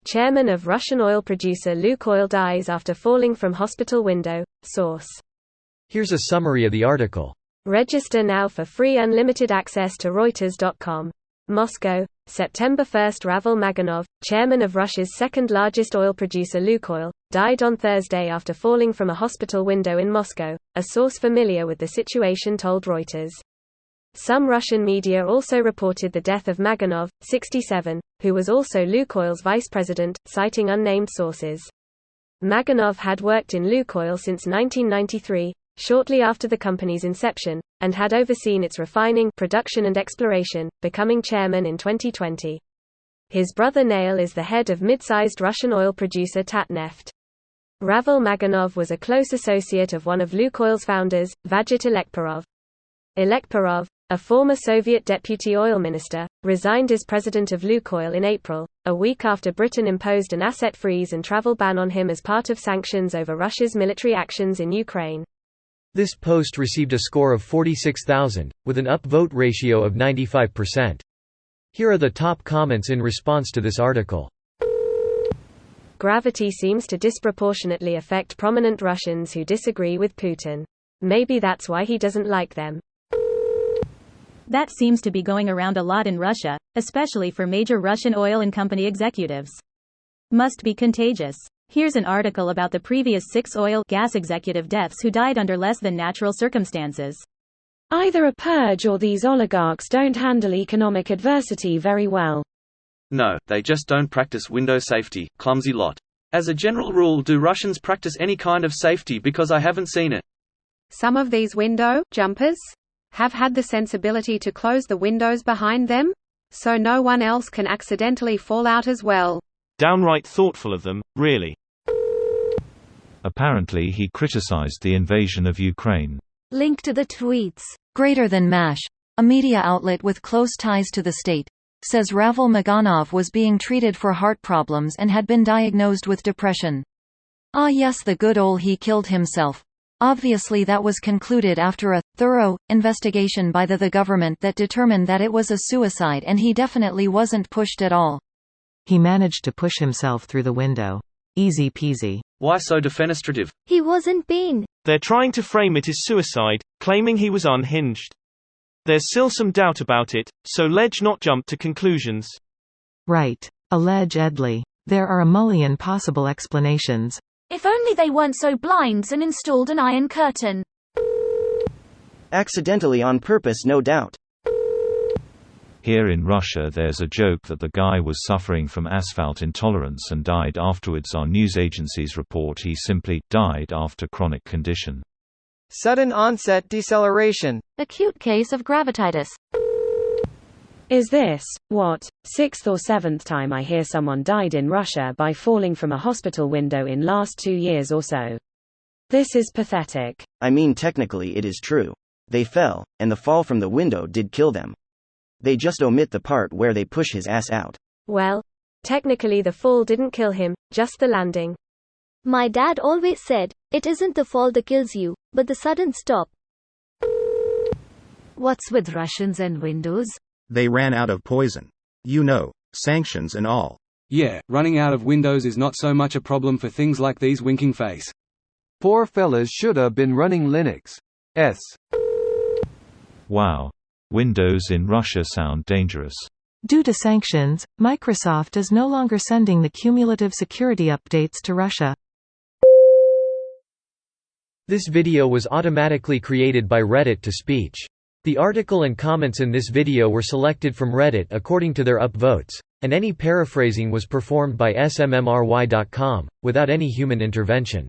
Chairman of Russian oil producer Lukoil dies after falling from hospital window. Source. Here's a summary of the article. Register now for free unlimited access to Reuters.com. Moscow, September 1. Ravil Maganov, chairman of Russia's second-largest oil producer Lukoil, died on Thursday after falling from a hospital window in Moscow, a source familiar with the situation told Reuters. Some Russian media also reported the death of Maganov, 67, who was also Lukoil's vice president, citing unnamed sources. Maganov had worked in Lukoil since 1993, shortly after the company's inception, and had overseen its refining, production and exploration, becoming chairman in 2020. His brother Nail is the head of mid-sized Russian oil producer Tatneft. Ravil Maganov was a close associate of one of Lukoil's founders, Vagit Elekparov. Elekparov, a former Soviet deputy oil minister, resigned as president of Lukoil in April, a week after Britain imposed an asset freeze and travel ban on him as part of sanctions over Russia's military actions in Ukraine. This post received a score of 46,000, with an upvote ratio of 95%. Here are the top comments in response to this article. Gravity seems to disproportionately affect prominent Russians who disagree with Putin. Maybe that's why he doesn't like them. That seems to be going around a lot in Russia, especially for major Russian oil and company executives. Must be contagious. Here's an article about the previous 6 oil gas executive deaths who died under less than natural circumstances. Either a purge or these oligarchs don't handle economic adversity very well. No, they just don't practice window safety, clumsy lot. As a general rule, do Russians practice any kind of safety? Because I haven't seen it. Some of these window jumpers have had the sensibility to close the windows behind them, so no one else can accidentally fall out as well. Downright thoughtful of them, really. Apparently he criticized the invasion of Ukraine. Link to the tweets. Greater than MASH, a media outlet with close ties to the state, says Ravil Maganov was being treated for heart problems and had been diagnosed with depression. Ah yes, the good ol' he killed himself. Obviously that was concluded after a thorough investigation by the government that determined that it was a suicide, and he definitely wasn't pushed at all. He managed to push himself through the window. Easy peasy. Why so defenestrative? He was in pain. They're trying to frame it as suicide, claiming he was unhinged. There's still some doubt about it, so let's not jump to conclusions. Right. Allegedly. There are a million possible explanations. If only they weren't so blind and installed an iron curtain. Accidentally on purpose, no doubt. Here in Russia there's a joke that the guy was suffering from asphalt intolerance and died afterwards. Our news agencies report he simply died after chronic condition. Sudden onset deceleration. Acute case of gravititis. Is this, what, 6th or 7th time I hear someone died in Russia by falling from a hospital window in last 2 years or so? This is pathetic. I mean, technically it is true. They fell, and the fall from the window did kill them. They just omit the part where they push his ass out. Well, technically the fall didn't kill him, just the landing. My dad always said, it isn't the fall that kills you, but the sudden stop. What's with Russians and windows? They ran out of poison. You know, sanctions and all. Yeah, running out of windows is not so much a problem for things like these winking face. Poor fellas shoulda been running Linux. S. Wow. Windows in Russia sound dangerous. Due to sanctions, Microsoft is no longer sending the cumulative security updates to Russia. This video was automatically created by Reddit to speech. The article and comments in this video were selected from Reddit according to their upvotes, and any paraphrasing was performed by smmry.com, without any human intervention.